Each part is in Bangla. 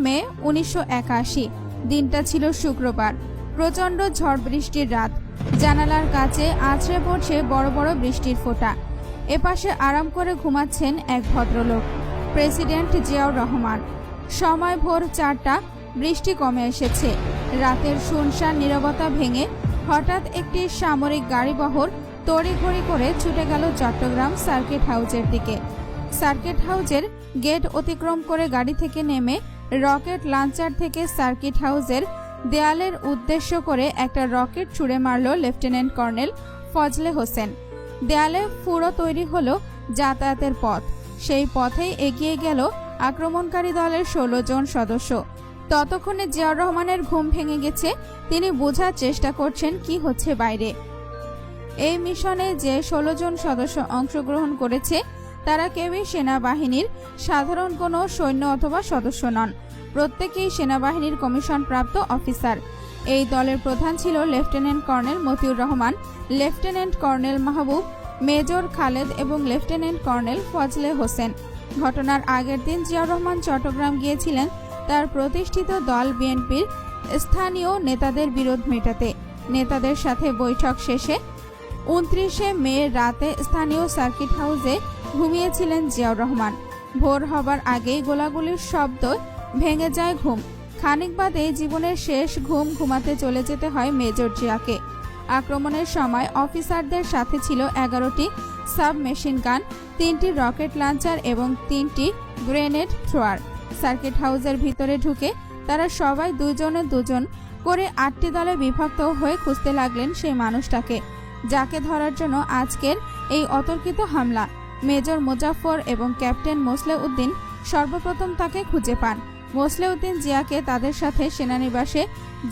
মে 1981। দিনটা ছিল শুক্রবার। প্রচণ্ড ঝড় বৃষ্টির রাত। জানালার কাছে আছড়ে পড়ছে বড় বড় বৃষ্টির ফোঁটা। এপাশে আরাম করে ঘুমাচ্ছেন এক ভদ্রলোক, প্রেসিডেন্ট জিয়াউর রহমান। সময় ভোর 4টা। বৃষ্টি কমে এসেছে। রাতের শুনশান নীরবতা ভেঙে হঠাৎ একটি সামরিক গাড়িবহর তড়িঘড়ি করে ছুটে গেল চট্টগ্রাম সার্কিট হাউজের দিকে। সার্কিট হাউজের গেট অতিক্রম করে গাড়ি থেকে নেমে রকেট লঞ্চার থেকে সার্কিট হাউজের দেয়ালের উদ্দেশ্য করে একটা রকেট ছুড়ে মারল লেফটেন্যান্ট কর্নেল ফজলে হোসেন। দেয়ালে ফুঁড়ো তৈরি হলো যাতায়াতের পথ। সেই পথেই এগিয়ে গেল আক্রমণকারী দলের 16 জন সদস্য। ততক্ষণে জিয়াউর রহমানের ঘুম ভেঙে গেছে। তিনি বোঝার চেষ্টা করছেন কি হচ্ছে বাইরে। এই মিশনে যে 16 জন সদস্য অংশগ্রহণ করেছে তারা কেউই সেনাবাহিনীর সাধারণ কোনো সৈন্য অথবা সদস্য নন। প্রত্যেকেই সেনাবাহিনীর কমিশনপ্রাপ্ত অফিসার। এই দলের প্রধান ছিল lieutenant colonel Motiur Rahman, lieutenant colonel Mahbub, major Khaled এবং লেফটেন্যান্ট কর্নেল ফজলে হোসেন। ঘটনার আগের দিন জিয়াউর রহমান চট্টগ্রাম গিয়েছিলেন তার প্রতিষ্ঠিত দল বিএনপির স্থানীয় নেতাদের বিরোধ মেটাতে। নেতাদের সাথে বৈঠক শেষে 29 মে রাতে স্থানীয় সার্কিট হাউসে ঘুমিয়েছিলেন জিয়াউর রহমান। ভোর হবার আগেই গোলাগুলির শব্দ ভেঙে যায় ঘুম। খানিক বাদে জীবনের শেষ ঘুম ঘুমাতে চলে যেতে হয় মেজর জিয়াকে। আক্রমণের সময় অফিসারদের সাথে ছিল 11টি সাব মেশিন গান, 3টি রকেট লঞ্চার এবং 3টি গ্রেনেড থ্রোয়ার। সার্কিট হাউসের ভিতরে ঢুকে তারা সবাই দুজনে দুজন করে 8টি দলে বিভক্ত হয়ে খুঁজতে লাগলেন সেই মানুষটাকে যাকে ধরার জন্য আজকের এই অতর্কিত হামলা। মেজর মুজাফর এবং ক্যাপ্টেন মোসলেউদ্দিন সর্বপ্রথম তাকে খুঁজে পান। মোসলেউদ্দিন জিয়াকে তাদের সাথে সেনানিবাসে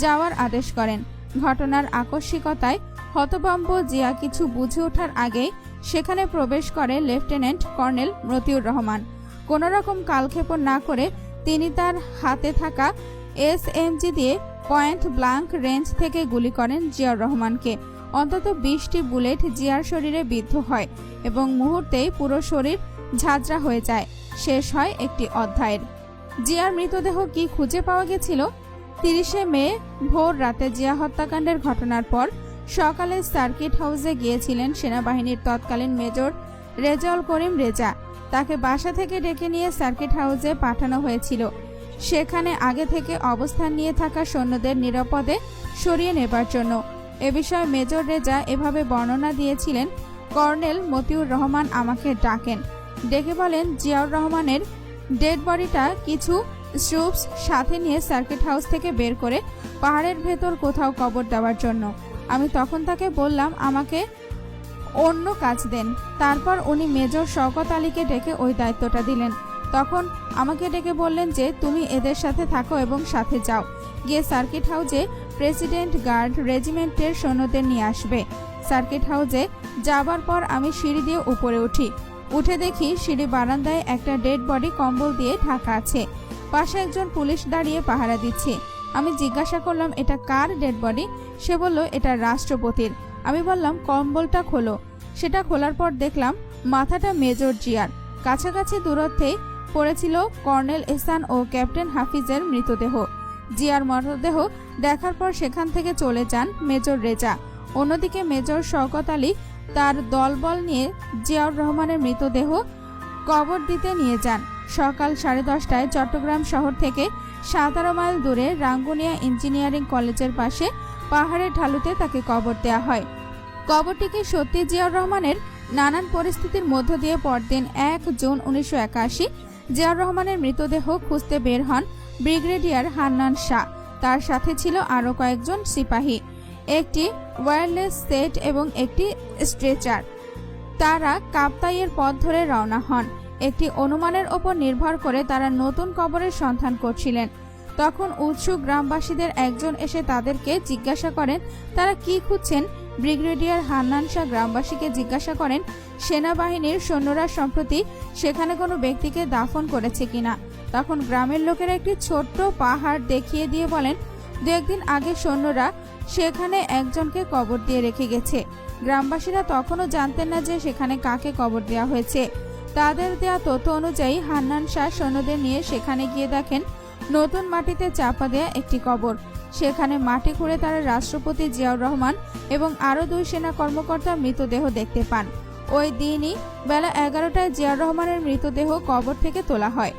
যাওয়ার আদেশ করেন। ঘটনার আকস্মিকতায় হতভম্ব জিয়া কিছু বুঝে ওঠার আগেই সেখানে প্রবেশ করে লেফটেন্যান্ট কর্নেল মতিউর রহমান। কোনো রকম কালক্ষেপণ না করে তিনি তার হাতে থাকা SMG দিয়ে পয়েন্ট ব্লাঙ্ক রেঞ্জ থেকে গুলি করেন জিয়াউর রহমানকে। অন্তত 20টি বুলেট জিয়ার শরীরে বিদ্ধ হয় এবং মুহূর্তেই পুরো শরীর ঝাঁঝরা হয়ে যায়। শেষ হয় একটি অধ্যায়ের। জিয়ার মৃতদেহ কি খুঁজে পাওয়া গেছিল? 30 মে ভোর রাতে জিয়া হত্যাকাণ্ডের ঘটনার পর সকালে সার্কিট হাউসে গিয়েছিলেন সেনাবাহিনীর তৎকালীন মেজর রেজাউল করিম রেজা। তাকে বাসা থেকে ডেকে নিয়ে সার্কিট হাউসে পাঠানো হয়েছিল সেখানে আগে থেকে অবস্থান নিয়ে থাকা সৈন্যদের নিরাপদে সরিয়ে নেবার জন্য। এ বিষয়ে মেজর রেজা এভাবে বর্ণনা দিয়েছিলেন, কর্নেল মতিউর রহমান আমাকে ডাকেন, ডেকে বলেন জিয়াউর রহমানের ডেড বডিটা কিছু ট্রুপস সাথে নিয়ে সার্কিট হাউস থেকে বের করে পাহাড়ের ভেতর কোথাও কবর দেওয়ার জন্য। আমি তখন তাকে বললাম আমাকে অন্য কাজ দেন। তারপর উনি মেজর শওকত আলীকে ডেকে ওই দায়িত্বটা দিলেন। তখন আমাকে ডেকে বললেন যে তুমি এদের সাথে থাকো এবং সাথে যাও, গিয়ে সার্কিট হাউসে প্রেসিডেন্ট গার্ড রেজিমেন্টের সৈন্যদের নিয়ে আসবে। সার্কিট হাউসে যাবার পর আমি সিঁড়ি দিয়ে উপরে উঠে দেখি সিঁড়ি বারান্দায় একটা ডেড বডি কম্বল দিয়ে ঢাকা আছে। পাশে একজন পুলিশ দাঁড়িয়ে পাহারা দিচ্ছে। আমি জিজ্ঞাসা করলাম এটা কার ডেড বডি? সে বলল এটা রাষ্ট্রপতির। আমি বললাম কম্বলটা খোলো। সেটা খোলার পর দেখলাম মাথাটা মেজর জিয়ার। কাছাকাছি দূরত্বে পড়েছিল কর্নেল এহসান ও ক্যাপ্টেন হাফিজের মৃতদেহ। জিয়ার মরদেহ দেখার পর সেখান থেকে চলে যান মেজর রেজা। অন্যদিকে মেজর শওকত আলী তার দলবল নিয়ে জিয়াউর রহমানের মৃতদেহ কবর দিতে নিয়ে যান। সকাল 10:30টায় চট্টগ্রাম শহর থেকে 17 মাইল দূরে রাঙ্গুনিয়া ইঞ্জিনিয়ারিং কলেজের পাশে পাহাড়ের ঢালুতে তাকে কবর দেওয়া হয়। কবরটিকে সত্যি জিয়াউর রহমানের নানান পরিস্থিতির মধ্য দিয়ে পরদিন 1 জুন 1981 জিয়াউর রহমানের মৃতদেহ খুঁজতে বের হন ব্রিগেডিয়ার হান্নান শাহ। তার সাথে ছিল আরও কয়েকজন সিপাহী, একটি ওয়্যারলেস সেট এবং একটি স্ট্রেচার। তারা কাপ্তাইয়ের পথ ধরে রওনা হন। একটি অনুমানের ওপর নির্ভর করে তারা নতুন কবরের সন্ধান করছিলেন। তখন উৎসুক গ্রামবাসীদের একজন এসে তাদেরকে জিজ্ঞাসা করেন তারা কি খুঁজছেন। ব্রিগেডিয়ার হান্নান শাহ গ্রামবাসীকে জিজ্ঞাসা করেন সেনাবাহিনীর সৈন্যরা সম্প্রতি সেখানে কোনো ব্যক্তিকে দাফন করেছে কিনা। তখন গ্রামের লোকেরা একটি ছোট্ট পাহাড় দেখিয়ে দিয়ে বলেন 2 একদিন আগে সৈন্যরা সেখানে একজনকে কবর দিয়ে রেখে গেছে। গ্রামবাসীরা তখনও জানতেন না যে সেখানে কাকে কবর দেওয়া হয়েছে। তাদের দেয়া তথ্য অনুযায়ী হান্নান শাহ সৈন্যদের নিয়ে সেখানে গিয়ে দেখেন নতুন মাটিতে চাপা দেয়া একটি কবর। সেখানে মাটি খুঁড়ে তারা রাষ্ট্রপতি জিয়াউর রহমান এবং আরও 2 সেনা কর্মকর্তার মৃতদেহ দেখতে পান। ওই দিনই বেলা 11টায় জিয়াউর রহমানের মৃতদেহ কবর থেকে তোলা হয়।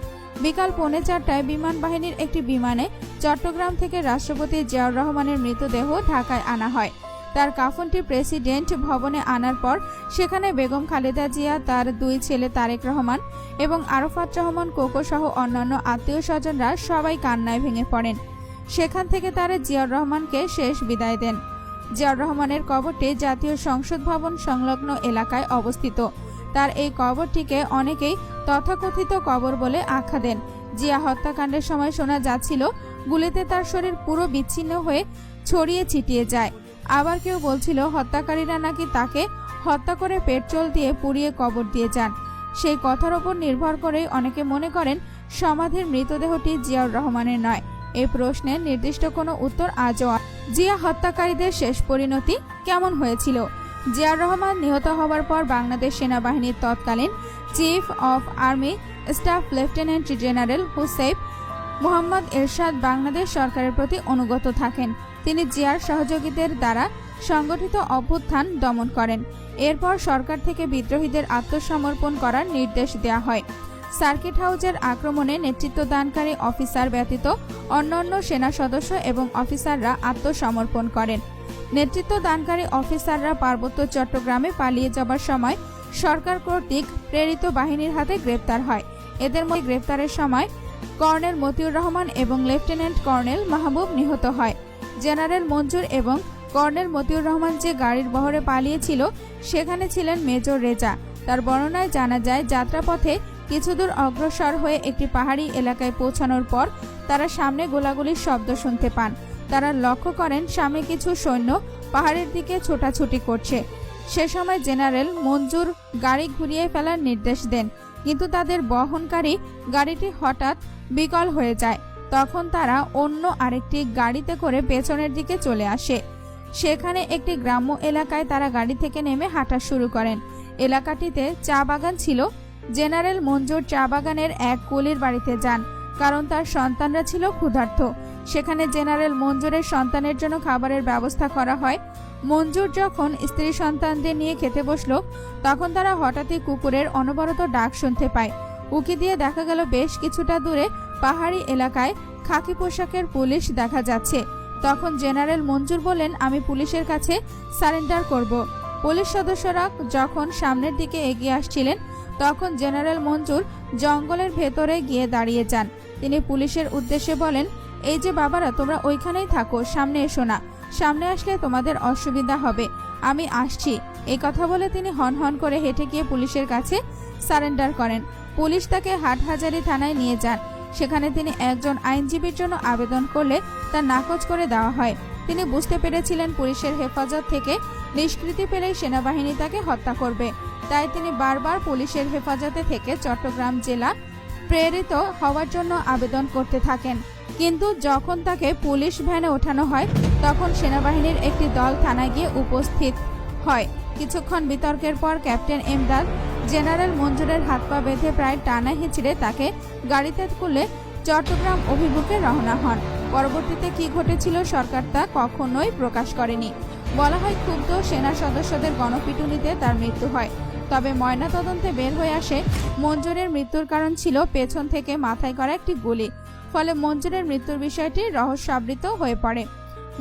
বিকাল 3:45টায় বিমান বাহিনীর একটি বিমানে চট্টগ্রাম থেকে রাষ্ট্রপতি জিয়াউর রহমানের মৃতদেহ ঢাকায় আনা হয়। তার কাফনটি প্রেসিডেন্ট ভবনে আনার পর সেখানে বেগম খালেদা জিয়া, তার 2 ছেলে তারেক রহমান এবং আরাফাত রহমান কোকো সহ অন্যান্য আত্মীয় স্বজনরা সবাই কান্নায় ভেঙে পড়েন। সেখান থেকে তারা জিয়াউর রহমানকে শেষ বিদায় দেন। জিয়াউর রহমানের কবরটি জাতীয় সংসদ ভবন সংলগ্ন এলাকায় অবস্থিত। তার এই কবরটিকে অনেকেই তথাকথিত কবর বলে আখ্যা দেন। জিয়া হত্যাকাণ্ডের সময় শোনা যাচ্ছিল গুলিতে তার শরীর পুরো বিচ্ছিন্ন হয়ে ছড়িয়ে ছিটিয়ে যায়। আবার কেউ বলছিল হত্যাকারীরা নাকি তাকে হত্যা করে পেট্রোল দিয়ে পুড়িয়ে কবর দিয়ে যান। সেই কথার ওপর নির্ভর করেই অনেকে মনে করেন সমাধির মৃতদেহটি জিয়াউর রহমানের নয়। এই প্রশ্নের নির্দিষ্ট কোনো উত্তর আজও। জিয়া হত্যাকারীদের শেষ পরিণতি কেমন হয়েছিল? জিয়াউর রহমান নিহত হওয়ার পর বাংলাদেশ সেনাবাহিনীর তৎকালীন chief of army staff lieutenant general Hussain Muhammad Ershad Bangladesh সরকারের প্রতি অনুগত থাকেন। তিনি জিয়ার সহযোগীদের দ্বারা সংগঠিত অভ্যুত্থান দমন করেন। এরপর সরকার থেকে বিদ্রোহীদের আত্মসমর্পণ করার নির্দেশ দেওয়া হয়। সার্কিট হাউজের আক্রমণে নেতৃত্বদানকারী অফিসার ব্যতীত অন্যান্য সেনা সদস্য এবং অফিসাররা আত্মসমর্পণ করেন। নেতৃত্বদানকারী অফিসাররা পার্বত্য চট্টগ্রামে পালিয়ে যাবার সময় সরকার কর্তৃক প্রেরিত বাহিনীর হাতে গ্রেপ্তার হয়। এদের মধ্যে গ্রেপ্তারের সময় কর্নেল মতিউর রহমান এবং লেফটেন্যান্ট কর্নেল মাহবুব নিহত হয়। জেনারেল মঞ্জুর এবং কর্নেল মতিউর রহমান যে গাড়ির বহরে পালিয়েছিল সেখানে ছিলেন মেজর রেজা। তার বর্ণনায় জানা যায় যাত্রাপথে কিছুদূর অগ্রসর হয়ে একটি পাহাড়ি এলাকায় পৌঁছানোর পর তারা সামনে গোলাগুলির শব্দ শুনতে পান। তারা লক্ষ্য করেন সামনে কিছু সৈন্য পাহাড়ের দিকে ছোটাছুটি করছে। সে সময় জেনারেল মঞ্জুর গাড়ি ঘুরিয়ে ফেলার নির্দেশ দেন, কিন্তু তাদের বহনকারী গাড়িটি হঠাৎ বিকল হয়ে যায়। তখন তারা অন্য আরেকটি গাড়িতে করে পেছনের দিকে চলে আসে। সেখানে একটি গ্রাম্য এলাকায় তারা গাড়ি থেকে নেমে হাঁটা শুরু করেন। এলাকাটিতে চা বাগান ছিল। জেনারেল মঞ্জুর চা বাগানের এক কুলির বাড়িতে যান, কারণ তার সন্তানরা ছিল ক্ষুধার্ত। সেখানে জেনারেল মঞ্জুরের সন্তানের জন্য খাবারের ব্যবস্থা করা হয়। মঞ্জুর যখন স্ত্রী সন্তানদের নিয়ে খেতে বসলো তখন তারা হঠাৎই কুকুরের অনবরত ডাক শুনতে পায়। উকি দিয়ে দেখা গেল বেশ কিছুটা দূরে পাহাড়ি এলাকায় খাকি পোশাকের পুলিশ দেখা যাচ্ছে। তখন জেনারেল মঞ্জুর বলেন, আমি পুলিশের কাছে সারেন্ডার করব। পুলিশ সদস্যরা যখন সামনের দিকে এগিয়ে আসছিলেন তখন জেনারেল মঞ্জুর জঙ্গলের ভেতরে গিয়ে দাঁড়িয়ে যান। তিনি পুলিশের উদ্দেশ্যে বলেন, এই যে বাবারা, তোমরা ওইখানেই থাকো, সামনে এসো না, সামনে আসলে তোমাদের অসুবিধা হবে, আমি আসছি। এই কথা বলে তিনি হনহন করে হেঁটে গিয়ে পুলিশের কাছে সারেন্ডার করেন। পুলিশ তাকে হাটহাজারী থানায় নিয়ে যান। সেখানে তিনি একজন আইনজীবীর জন্য আবেদন করলে তা নাকচ করে দেওয়া হয়। তিনি বুঝতে পেরেছিলেন পুলিশের হেফাজত থেকে নিষ্কৃতি পেলেই সেনাবাহিনী তাকে হত্যা করবে। তাই তিনি বারবার পুলিশের হেফাজতে থেকে চট্টগ্রাম জেলা প্রেরিত হওয়ার জন্য আবেদন করতে থাকেন। কিন্তু যখন তাকে পুলিশ ভ্যানে ওঠানো হয় তখন সেনাবাহিনীর একটি দল থানায় গিয়ে উপস্থিত হয়। কিছুক্ষণ বিতর্কের পর ক্যাপ্টেন এমদাদ জেনারেল মঞ্জুরের হাত পা বেঁধে প্রায় টানা হিঁচড়ে তাকে গাড়িতে তুলে চট্টগ্রাম অভিমুখে রওনা হন। পরবর্তীতে কি ঘটেছিল সরকার তা কখনোই প্রকাশ করেনি। বলা হয় ক্ষুব্ধ সেনা সদস্যদের গণপিটুনিতে তার মৃত্যু হয়। তবে ময়নাতদন্তে বের হয়ে আসে মঞ্জুরের মৃত্যুর কারণ ছিল পেছন থেকে মাথায় করা একটি গুলি। ফলে মঞ্জুরের মৃত্যুর বিষয়টি রহস্যাবৃত হয়ে পড়ে।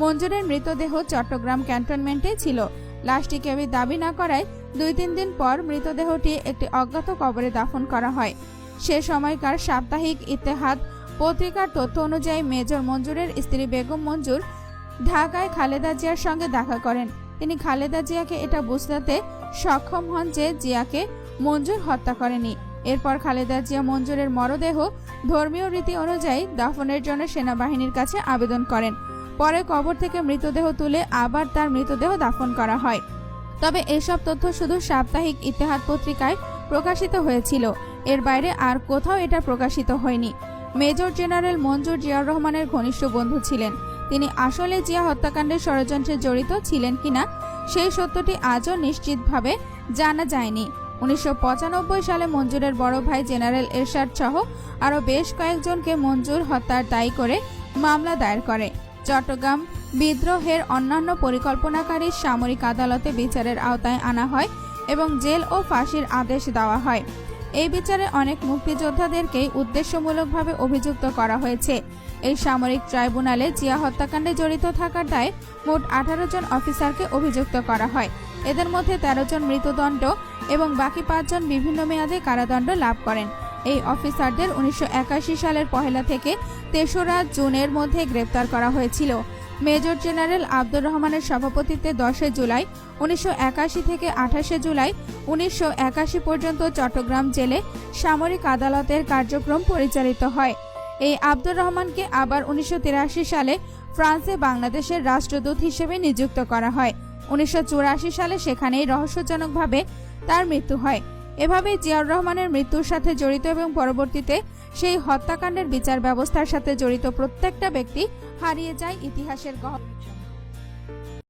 মঞ্জুরের মৃতদেহ চট্টগ্রাম ক্যান্টনমেন্টে ছিল। লাশটি কেউই দাবি না করায় 2-3 দিন পর মৃতদেহটি একটি অজ্ঞাত কবরে দাফন করা হয়। সে সময়কার সাপ্তাহিক ইত্তেহাদ পত্রিকার তথ্য অনুযায়ী মেজর মঞ্জুরের স্ত্রী বেগম মঞ্জুর ঢাকায় খালেদা জিয়ার সঙ্গে দেখা করেন। তিনি খালেদা জিয়াকে এটা বুঝাতে সক্ষম হন যে জিয়াকে মঞ্জুর হত্যা করেনি। এরপর খালেদা জিয়া মঞ্জুরের মরদেহ ধর্মীয় রীতি অনুযায়ী দাফনের জন্য সেনাবাহিনীর কাছে আবেদন করেন। পরে কবর থেকে মৃতদেহ তুলে আবার তার মৃতদেহ দাফন করা হয়। তবে এসব তথ্য শুধু সাপ্তাহিক ইত্তেহাদ পত্রিকায় প্রকাশিত হয়েছিল, এর বাইরে আর কোথাও এটা প্রকাশিত হয়নি। মেজর জেনারেল মঞ্জুর জিয়াউর রহমানের ঘনিষ্ঠ বন্ধু ছিলেন। তিনি আসলে জিয়া হত্যাকাণ্ডের ষড়যন্ত্রে জড়িত ছিলেন কিনা সেই সত্যটি আজও নিশ্চিতভাবে জানা যায়নি। 1995 সালে মঞ্জুরের বড় ভাই জেনারেল এরশাদ সহ আরও বেশ কয়েকজনকে মঞ্জুর হত্যার দায়ী করে মামলা দায়ের করে। চট্টগ্রাম বিদ্রোহের অন্যান্য পরিকল্পনাকারী সামরিক আদালতে বিচারের আওতায় আনা হয় এবং জেল ও ফাঁসির আদেশ দেওয়া হয়। এই বিচারে অনেক মুক্তিযোদ্ধাদেরকেই উদ্দেশ্যমূলকভাবে অভিযুক্ত করা হয়েছে। এই সামরিক ট্রাইব্যুনালে জিয়া হত্যাকাণ্ডে জড়িত থাকার দায়ে মোট 18 জন অফিসারকে অভিযুক্ত করা হয়। এদের মধ্যে 13 জন মৃত্যুদণ্ড এবং বাকি 5 জন বিভিন্ন মেয়াদে কারাদণ্ড লাভ করেন। এই অফিসারদের 1981 সালের 1 থেকে 3রা জুনের মধ্যে গ্রেপ্তার করা হয়েছিল। মেজর জেনারেল আব্দুর রহমানের সভাপতিত্বে 10 জুলাই 1981 থেকে 28 জুলাই 1981 পর্যন্ত চট্টগ্রাম জেলে সামরিক আদালতের কার্যক্রম পরিচালিত হয়। এই আব্দুর রহমানকে আবার 1983 সালে ফ্রান্সে বাংলাদেশের রাষ্ট্রদূত হিসেবে নিযুক্ত করা হয়। 1984 সালে সেখানেই রহস্যজনকভাবে তার মৃত্যু হয়। এভাবেই জিয়াউর রহমানের মৃত্যুর সাথে জড়িত এবং পরবর্তীতে সেই হত্যাকাণ্ডের বিচার ব্যবস্থার সাথে জড়িত প্রত্যেকটা ব্যক্তি হারিয়ে যায় ইতিহাসের গহ্বরে।